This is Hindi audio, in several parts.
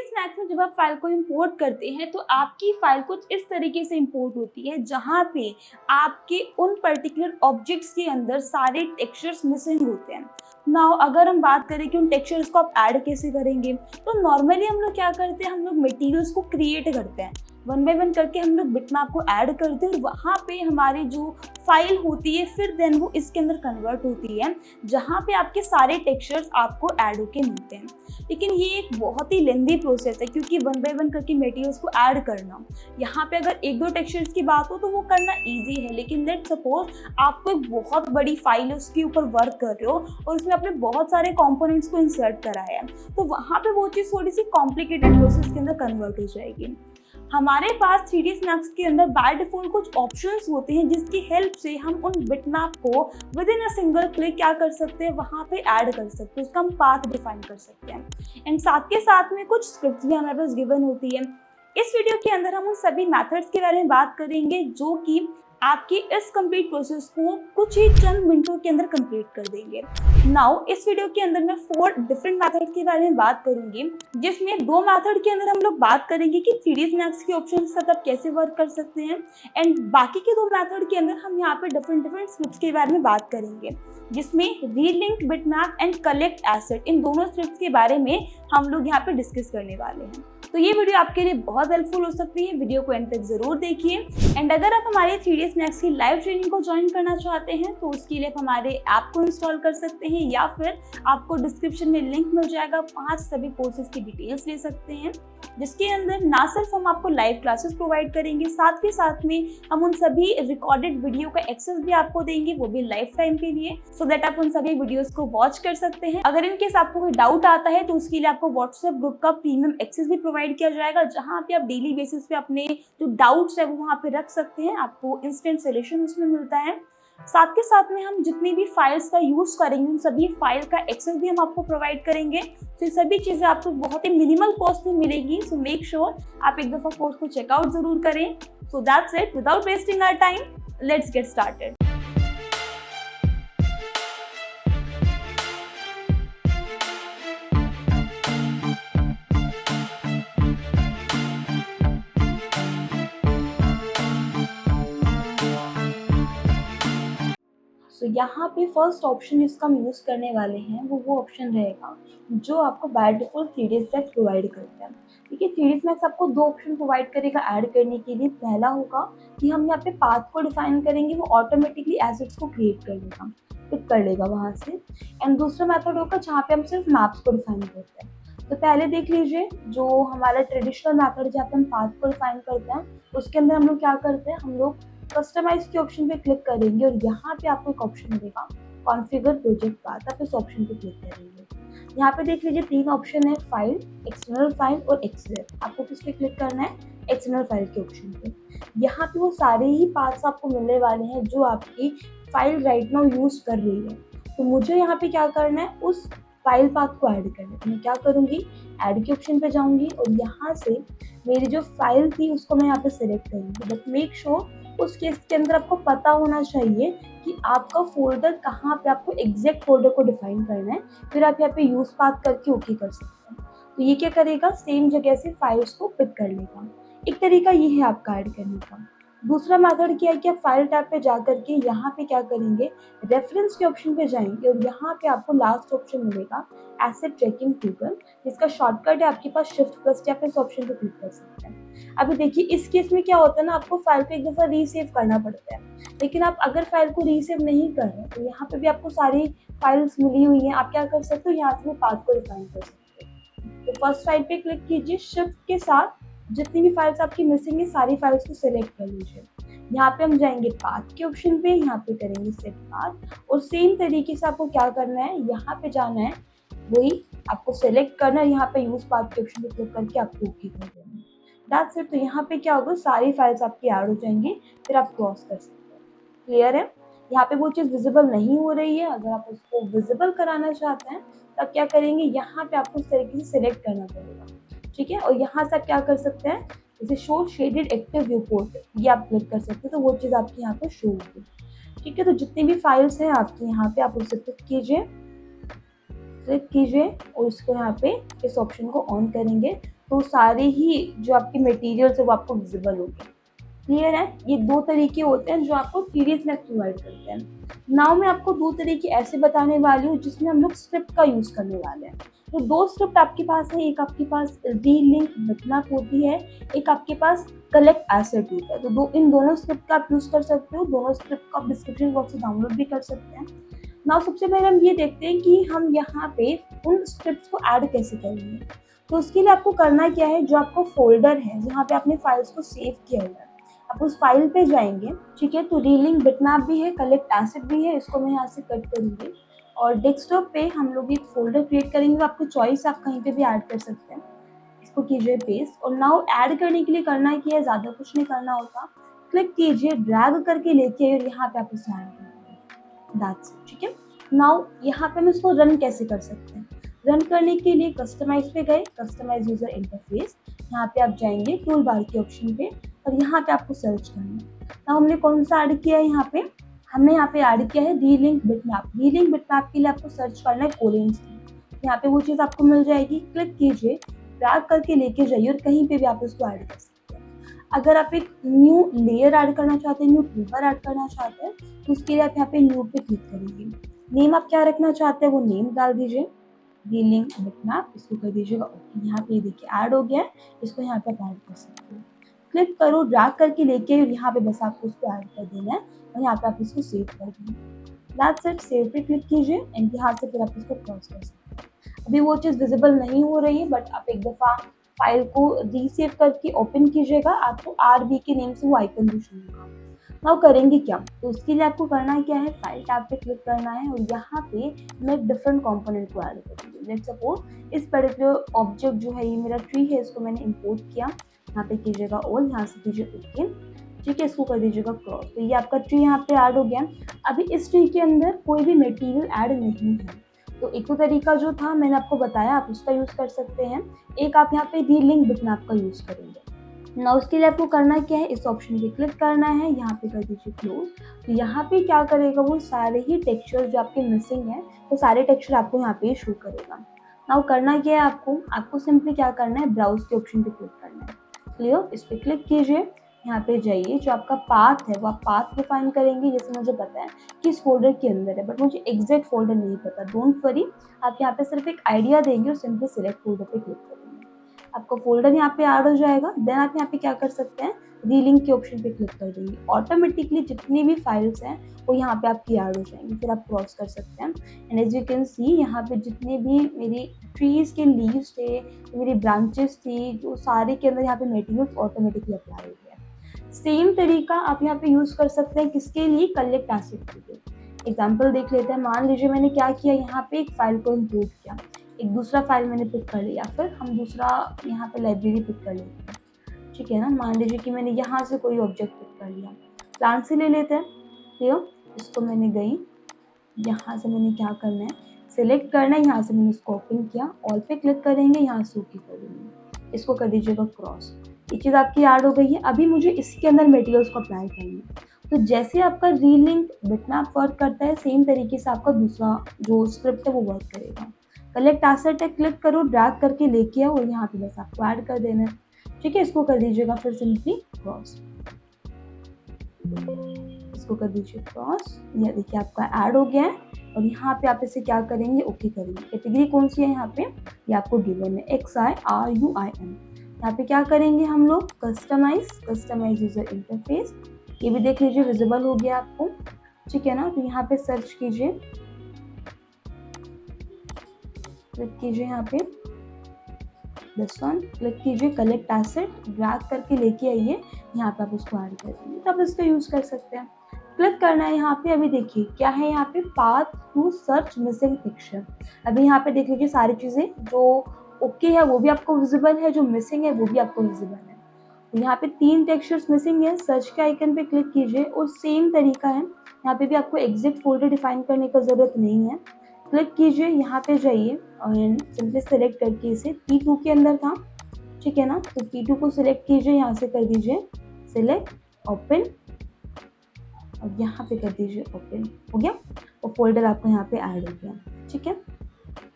स्नैक्स में जब आप फाइल को इंपोर्ट करते हैं तो आपकी फाइल कुछ इस तरीके से इंपोर्ट होती है जहाँ पे आपके उन पर्टिकुलर ऑब्जेक्ट्स के अंदर सारे टेक्सचर्स मिसिंग होते हैं। नाउ अगर हम बात करें कि उन टेक्सचर्स को आप ऐड कैसे करेंगे, तो नॉर्मली हम लोग क्या करते हैं, हम लोग मटेरियल्स को क्रिएट करते हैं, वन बाय वन करके हम लोग बिटमैप को ऐड करते हैं और वहाँ पे हमारी जो फाइल होती है फिर देन वो इसके अंदर कन्वर्ट होती है जहाँ पे आपके सारे टेक्सचर्स आपको ऐड होके मिलते हैं। लेकिन ये एक बहुत ही लेंदी प्रोसेस है क्योंकि वन बाय वन करके मटेरियल्स को ऐड करना, यहाँ पे अगर एक दो टेक्सचर्स की बात हो तो वो करना ईजी है, लेकिन लेट सपोज आपको एक बहुत बड़ी फाइल है उसके ऊपर वर्क कर रहे हो और उसमें आपने बहुत सारे कॉम्पोनेंट्स को इंसर्ट कराया है, तो वहाँ पे वो चीज़ थोड़ी सी कॉम्प्लिकेटेड प्रोसेस के अंदर कन्वर्ट हो जाएगी। हमारे पास 3D स्नैक्स के अंदर बाय डिफॉल्ट कुछ ऑप्शंस होते हैं जिसकी हेल्प से हम उन बिटमैप को with in a single click क्या कर सकते हैं, वहाँ पे ऐड कर सकते हैं, उसका हम पाथ डिफाइन कर सकते हैं। एंड साथ के साथ में कुछ स्क्रिप्ट्स भी हमारे पास गिवन होती है। इस वीडियो के अंदर हम उन सभी मेथड्स के बारे में बात करेंगे जो कि आपकी इस कंप्लीट प्रोसेस को कुछ ही चंद मिनटों के अंदर कंप्लीट कर देंगे। नाउ इस वीडियो के अंदर मैं 4 डिफरेंट मेथड के बारे में बात करूंगी, जिसमें 2 मेथड के अंदर हम लोग बात करेंगे कि 3D स्नैक्स के ऑप्शन के साथ आप कैसे वर्क कर सकते हैं, एंड बाकी के 2 मेथड के अंदर हम यहाँ पे डिफरेंट स्क्रिप्ट्स के बारे में बात करेंगे, जिसमें रीलिंक, बिटमैप एंड कलेक्ट एसेट, इन दोनों स्क्रिप्ट्स के बारे में हम लोग यहाँ पे डिस्कस करने वाले हैं। तो ये वीडियो आपके लिए बहुत हेल्पफुल हो सकती है, वीडियो को एंड तक जरूर देखिए। एंड अगर आप हमारे 3D स्नैक्स की लाइव ट्रेनिंग को ज्वाइन करना चाहते हैं तो उसके लिए आप हमारे ऐप को इंस्टॉल कर सकते हैं या फिर आपको डिस्क्रिप्शन में लिंक मिल जाएगा, 5 सभी कोर्सेज की डिटेल्स ले सकते हैं, जिसके अंदर ना सिर्फ हम आपको लाइव क्लासेस प्रोवाइड करेंगे, साथ ही साथ में हम उन सभी रिकॉर्डेड वीडियो का एक्सेस भी आपको देंगे, वो भी लाइफ टाइम के लिए, सो दैट आप उन सभी वीडियोस को वॉच कर सकते हैं। अगर इनकेस आपको कोई डाउट आता है तो उसके लिए आपको व्हाट्सएप ग्रुप का प्रीमियम एक्सेस भी प्रोवाइड किया जाएगा, जहाँ पे आप डेली बेसिस पे अपने जो डाउट्स है वो वहाँ पे रख सकते हैं, आपको इंस्टेंट सोल्यूशन उसमें मिलता है। साथ के साथ में हम जितनी भी फाइल्स का यूज करेंगे उन सभी फाइल का एक्सेस भी हम आपको प्रोवाइड करेंगे, तो ये सभी चीजें आपको बहुत ही मिनिमल कॉस्ट में मिलेगी। सो मेक श्योर आप एक दफा कोर्स को चेकआउट जरूर करें। So that's it, without wasting our time, let's get started. तो यहाँ पे फर्स्ट ऑप्शन जिसका हम यूज़ करने वाले हैं वो ऑप्शन रहेगा जो आपको by default 3D snacks provide करता है। देखिए 3D स्नैक्स आपको 2 ऑप्शन प्रोवाइड करेगा ऐड करने के लिए। पहला होगा कि हम यहाँ पे पाथ को डिफाइन करेंगे, वो ऑटोमेटिकली एसेट्स को क्रिएट कर लेगा, पिक कर लेगा वहाँ से। एंड दूसरा मेथड होगा जहाँ पे हम सिर्फ मैप्स को डिफाइन करते हैं। तो पहले देख लीजिए जो हमारा ट्रेडिशनल मेथड जहाँ पे हम पाथ को डिफाइन करते हैं, उसके अंदर हम लोग क्या करते हैं, हम लोग कस्टमाइज के ऑप्शन पे क्लिक करेंगे और यहाँ पे आपको एक ऑप्शन मिलेगा कॉन्फ़िगर प्रोजेक्ट पाथ, आप इस ऑप्शन पे क्लिक करेंगे। यहाँ पे देख लीजिए 3 ऑप्शन है, फाइल, एक्सटर्नल फाइल और एक्सरेप। आपको किस पे क्लिक करना है, एक्सटर्नल फाइल के ऑप्शन पे। यहाँ पे वो सारे ही पाथ्स आपको मिलने वाले हैं जो आपकी फाइल राइट नाउ यूज कर रही है। तो मुझे यहाँ पे क्या करना है, उस फाइल पाथ को ऐड करना है। मैं क्या करूँगी, ऐड के ऑप्शन पे जाऊँगी और यहाँ से मेरी जो फाइल थी उसको मैं यहाँ पे सिलेक्ट करूँगी। बट मेक श्योर उस केस के अंदर आपको पता होना चाहिए कि आपका फोल्डर कहाँ पे, आपको एग्जैक्ट फोल्डर को डिफाइन करना है, फिर आप यहाँ पे यूज पाथ करके ओके कर सकते हैं। तो ये क्या करेगा, सेम जगह से फाइल्स को पिक कर लेगा। एक तरीका ये है आपका ऐड करने का। दूसरा मेथड क्या है कि आप फाइल टैब पे जा करके यहाँ पे क्या करेंगे, रेफरेंस के ऑप्शन पे जाएंगे और यहाँ पे आपको लास्ट ऑप्शन मिलेगा एसेट ट्रैकिंग टेबल, जिसका शॉर्टकट है आपके पास Shift+, आप इस ऑप्शन पे क्लिक कर सकते हैं। अभी देखिए इस केस में क्या होता है ना, आपको फाइल को एक दफा रीसेव करना पड़ता है, लेकिन आप अगर फाइल को रीसेव नहीं कर रहे तो यहाँ पे भी आपको सारी फाइल्स मिली हुई हैं, आप क्या कर सकते हो, यहाँ से पाथ को डिफाइन कर सकते हो। तो फर्स्ट फाइल पे क्लिक कीजिए, शिफ्ट के साथ जितनी भी फाइल्स आपकी मिसिंग है सारी फाइल्स को सिलेक्ट कर लीजिए। यहाँ पे हम जाएंगे पाथ के ऑप्शन पे, यहाँ पे करेंगे सेट पाथ और सेम तरीके से आपको क्या करना है, यहाँ पे जाना है, वही आपको सिलेक्ट करना है, यहाँ पे यूज पाथ के ऑप्शन पे क्लिक करके आपको ओके कर देना है। That's it. तो यहाँ पे क्या होगा, सारी फाइल्स आपकी ऐड हो जाएंगी, फिर आप क्रॉस कर सकते हैं। क्लियर है। यहाँ पे वो चीज़ विजिबल नहीं हो रही है, अगर आप उसको विजिबल कराना चाहते हैं तब क्या करेंगे, यहाँ पे आपको इस तरीके से सिलेक्ट करना पड़ेगा, ठीक है। और यहाँ से आप क्या कर सकते हैं, जैसे show shaded active view port, ये आप क्लिक कर सकते हैं, तो वो चीज़ आपकी यहाँ पे शो होगी, ठीक है। तो जितनी भी फाइल्स हैं आपकी यहाँ पे, आप उससे क्लिक कीजिए और इसको यहाँ पे इस ऑप्शन को ऑन करेंगे तो सारे ही जो आपके मटेरियल्स है वो आपको विजिबल होंगे। क्लियर है? ये 2 तरीके होते हैं जो आपको TDSNet प्रोवाइड करते हैं। नाउ मैं आपको 2 तरीके ऐसे बताने वाली हूँ जिसमें हम लोग स्क्रिप्ट का यूज़ करने वाले हैं। तो 2 स्क्रिप्ट आपके पास है, एक आपके पास रीलिंक बिटमैप होती है, एक आपके पास कलेक्ट एसेट होता है। तो इन दोनों स्क्रिप्ट का आप यूज़ कर सकते हो, दोनों स्क्रिप्ट को आप डिस्क्रिप्शन बॉक्स से डाउनलोड भी कर सकते हैं। नाउ सबसे पहले हम ये देखते हैं कि हम यहाँ पे उन स्क्रिप्ट्स को ऐड कैसे करेंगे। तो उसके लिए आपको करना क्या है, जो आपका फ़ोल्डर है जहाँ पे आपने फाइल्स को सेव किया हुआ है, आप उस फाइल पे जाएंगे। ठीक है, तो रीलिंक बिटमैप भी है, कलेक्ट एसेट भी है, इसको मैं यहाँ से कट करूँगी और डेस्कटॉप पे हम लोग एक फोल्डर क्रिएट करेंगे। आपको चॉइस, आप कहीं पे भी ऐड कर सकते हैं। इसको कीजिए पेस्ट और नाउ ऐड करने के लिए करना क्या है, ज़्यादा कुछ नहीं करना होता। क्लिक कीजिए, ड्रैग करके लेके और यहाँ पे आप इसे ऐड करेंगे। That's it. ठीक है, नाउ यहाँ पे हम इसको रन कैसे कर सकते हैं। रन करने के लिए कस्टमाइज पे गए, कस्टमाइज यूजर इंटरफेस, यहाँ पे आप जाएंगे टूल बार के ऑप्शन पे और यहाँ पे आपको सर्च करना है। नाउ हमने कौन सा ऐड किया है, यहाँ पे हमने यहाँ पे ऐड किया है रीलिंक बिटमैप। रीलिंक बिटमैप के लिए आपको सर्च करना है कोलिन्स की, यहाँ पे वो चीज़ आपको मिल जाएगी। क्लिक कीजिए, ड्रैग करके लेके जाइए और कहीं पे भी आप इसको ऐड कर सकते हैं। अगर आप एक न्यू लेयर ऐड करना चाहते हैं, न्यू पेपर ऐड करना चाहते हैं, तो उसके लिए आप यहाँ पे न्यू पे क्लिक करेंगे। नेम आप क्या रखना चाहते हैं वो नेम डाल दीजिए, रीलिंक बिटमैप, इसको कर दीजिएगा ओके। यहाँ पे देखिए ऐड हो गया है, इसको यहाँ पे ऐड कर सकते हो। क्लिक करो, ड्रैग करके लेके और यहाँ पे बस आपको उसको ऐड कर देना है और यहाँ पे आप इसको सेव कर देंगे। That's it. सेव पे क्लिक कीजिए एंड यहाँ से फिर आप इसको क्रॉस कर सकते हैं। अभी वो चीज़ विजिबल नहीं हो रही है, बट आप एक दफ़ा फाइल को रीसेव करके ओपन कीजिएगा, आपको RB के नेम से वो आइकन भी शो होगा। नाउ करेंगे क्या, तो उसके लिए आपको करना क्या है, फाइल टैब पे क्लिक करना है और यहाँ पे मैं एक डिफरेंट कंपोनेंट को ऐड करूँगी। लेट्स सपोज इस पर्टिकुलर ऑब्जेक्ट जो है, ये मेरा ट्री है, इसको मैंने इंपोर्ट किया। यहाँ पे कीजिएगा ऑल, यहाँ से कीजिए ओके। ठीक है, इसको कर दीजिएगा क्रॉस। तो ये आपका ट्री यहाँ पे ऐड हो गया। अभी इस ट्री के अंदर कोई भी मटेरियल ऐड नहीं है, तो एक तो तरीका जो था मैंने आपको बताया, आप उसका यूज़ कर सकते हैं। एक आप यहाँ पे रीलिंक बिटमैप का यूज़ करेंगे। ना उसके लिए आपको करना क्या है, इस ऑप्शन पे क्लिक करना है, यहाँ पे कर दीजिए क्लोज। तो यहाँ पे क्या करेगा, वो सारे ही टेक्सचर जो आपके मिसिंग है वो सारे टेक्सचर आपको यहाँ पे शो करेगा। नाउ करना क्या है, आपको सिंपली क्या करना है, ब्राउज के ऑप्शन पे क्लिक करना है। क्लियर, इस पर क्लिक कीजिए, यहाँ पे जाइए, जो आपका पाथ है वो आप पाथ डिफाइन करेंगे। जैसे मुझे पता है कि इस फोल्डर के अंदर है, बट मुझे एग्जैक्ट फोल्डर नहीं पता, डोंट वरी। आप यहाँ पे सिर्फ एक आइडिया देंगे और सिंपली सिलेक्ट फोल्डर पे क्लिक करेंगे, आपका फोल्डर यहाँ पे ऐड हो जाएगा। देन आप यहाँ पे क्या कर सकते हैं, रीलिंक के ऑप्शन पे क्लिक कर देंगे, ऑटोमेटिकली जितनी भी फाइल्स हैं वो यहाँ पे आपकी ऐड हो जाएंगी। फिर आप क्रॉस कर सकते हैं and as you can see यहाँ पे जितने भी मेरी ट्रीज के लीव्स थे, मेरी ब्रांचेस थी, जो सारे के अंदर यहाँ पे मटेरियल्स ऑटोमेटिकली अप्लाई हो गया। सेम तरीका आप यहाँ पे यूज कर सकते हैं, किसके लिए, कलेक्ट एसेट के लिए। एग्जाम्पल देख लेते हैं। मान लीजिए मैंने क्या किया, यहाँ पे एक फाइल को इम्पोर्ट किया, एक दूसरा फाइल मैंने पिक कर लिया, फिर हम दूसरा यहाँ पे लाइब्रेरी पिक कर लेते हैं। ठीक है ना, मान लीजिए कि मैंने यहाँ से कोई ऑब्जेक्ट पिक कर लिया, प्लांट से ले लेते हैं। क्लियर, इसको मैंने गई, यहाँ से मैंने क्या करना है, सिलेक्ट करना है, यहाँ से मैंने इसको ओपन किया, ऑल पे क्लिक करेंगे, यहाँ से ओके करेंगे, इसको कर दीजिएगा क्रॉस। ये चीज़ आपकी ऐड हो गई है। अभी मुझे इसके अंदर मटेरियल्स को अप्लाई करना है। तो जैसे आपका रीलिंक बिटमैप वर्क करता है, सेम तरीके से आपका दूसरा जो स्क्रिप्ट है वो वर्क करेगा। कलेक्ट एसेट है, क्लिक करो, ड्रैग करके लेके आओ और यहाँ पे बस आपको ऐड कर देना है। ठीक है, इसको कर दीजिएगा फिर सिंपली क्रॉस, इसको कर दीजिए क्रॉस। ये देखिए आपका ऐड हो गया है और यहाँ पे आप इसे क्या करेंगे, ओके करेंगे। कैटेगरी कौन सी है यहाँ पे, ये आपको गिवन है, XIRUIN। यहाँ पे क्या करेंगे हम लोग, कस्टमाइज यूजर इंटरफेस। ये भी देख लीजिए विजिबल हो गया आपको। ठीक है ना, तो यहाँ पे सर्च कीजिए, क्लिक कीजिए यहाँ पे दिस वन, क्लिक कीजिए कलेक्ट एसेट, ड्रैग करके लेके आइए, यहाँ पे आप उसको ऐड कर देंगे, तो आप इसका यूज़ कर सकते हैं। क्लिक करना है यहाँ पे। अभी देखिए क्या है यहाँ पे, path to search missing texture. अभी यहाँ पे देख लीजिए सारी चीज़ें जो ओके है वो भी आपको विजिबल है, जो मिसिंग है वो भी आपको विजिबल है। यहाँ पे 3 टेक्सचर्स मिसिंग है, सर्च के आइकन पे क्लिक कीजिए और सेम तरीका है, यहाँ पे भी आपको एग्जिट फोल्डर डिफाइन करने का ज़रूरत नहीं है। क्लिक कीजिए, यहाँ पे जाइए और सिंपली सेलेक्ट करके इसे P2 के अंदर था। ठीक है ना, तो P2 को सिलेक्ट कीजिए, यहाँ से कर दीजिए सिलेक्ट, ओपन और यहाँ पे कर दीजिए ओपन, हो गया और फोल्डर आपको यहाँ पे ऐड हो गया। ठीक है,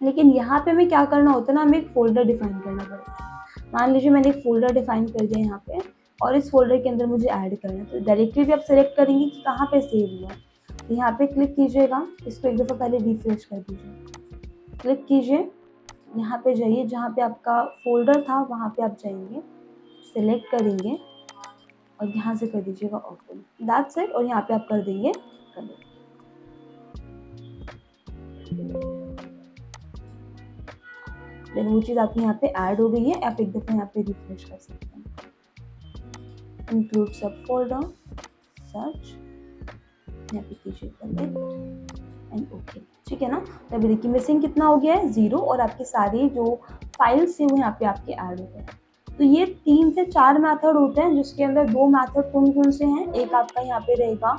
लेकिन यहाँ पे हमें क्या करना होता है ना, हमें एक फोल्डर डिफाइन करना पड़ता है। मान लीजिए मैंने एक फोल्डर डिफाइन कर दिया यहाँ पे और इस फोल्डर के अंदर मुझे ऐड करना है, तो डायरेक्टली भी आप सेलेक्ट करेंगे कि कहाँ पे सेव हुआ। तो यहाँ पे क्लिक कीजिएगा, इसको एक दफ़ा पहले रिफ्रेश कर दीजिए, क्लिक कीजिए, यहाँ पे जाइए, जहाँ पे आपका फोल्डर था वहाँ पे आप जाएंगे, सेलेक्ट करेंगे और यहाँ से कर दीजिएगा ओपन, दैट्स इट। और यहाँ पे आप कर देंगे कनेक्ट। देन वो चीज़ आपकी यहाँ पे ऐड हो गई है। आप एक दफ़ा यहाँ पे रिफ्रेश कर सकते हैं, इंक्लूड सब फोल्डर, सर्च, यहाँ पे कीजिए कनेक्ट एंड ओके, ठीक है ना। तो अभी देखिए मिसिंग कितना हो गया है, 0, और आपके सारे जो फाइल्स है वो यहाँ पे आपके ऐड हो गए। तो ये 3 से 4 मेथड होते हैं, जिसके अंदर 2 मेथड कौन कौन से हैं। एक आपका यहाँ पे रहेगा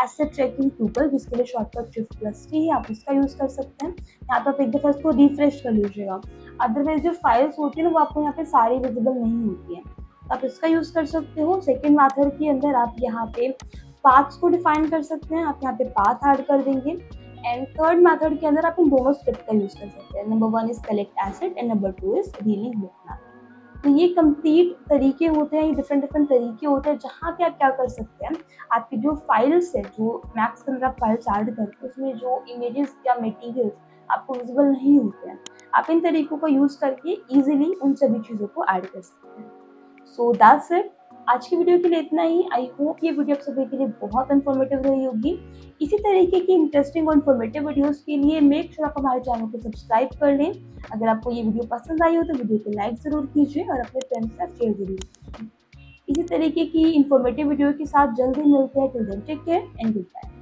एसेट ट्रैकिंग ट्यूपल, जिसके लिए शॉर्टकट shift+T है, आप इसका यूज़ कर सकते हैं। यहाँ पे आप एक दफ़ा इसको रिफ्रेश कर लीजिएगा। अदरवाइज जो फाइल्स होती है ना वो आपको यहाँ पे सारी विजिबल नहीं होती है, तो आप इसका यूज़ कर सकते हो। सेकेंड मेथड के अंदर आप यहाँ पे पाथ्स को डिफाइन कर सकते हैं, आप यहाँ पे पाथ ऐड कर देंगे। एंड थर्ड मेथड के अंदर आप इन दोनों स्क्रिप्ट का यूज़ कर सकते हैं। Number 1 is collect asset and number 2 is railing book map. तो ये कंप्लीट तरीके होते हैं, ये डिफरेंट डिफरेंट तरीके होते हैं जहाँ पे आप क्या कर सकते हैं, आपकी जो फाइल्स है, जो मैप्स के अंदर आप फाइल्स ऐड करते हैं, उसमें जो इमेजेस या मटेरियल्स आपको विजिबल नहीं होते हैं, आप इन तरीकों का यूज़ करके इजीली उन सभी चीज़ों को ऐड कर सकते हैं। सो दैट्स इट। आज की वीडियो के लिए इतना ही। आई होप ये वीडियो आप सभी के लिए बहुत इन्फॉर्मेटिव रही होगी। इसी तरीके की इंटरेस्टिंग और इन्फॉर्मेटिव वीडियोस के लिए मेक श्योर आप हमारे चैनल को सब्सक्राइब कर लें। अगर आपको ये वीडियो पसंद आई हो तो वीडियो को लाइक ज़रूर कीजिए और अपने फ्रेंड्स के साथ शेयर ज़रूर कीजिए। इसी तरीके की इन्फॉर्मेटिव वीडियो के साथ जल्दी मिलते हैं। Till then take care and good bye.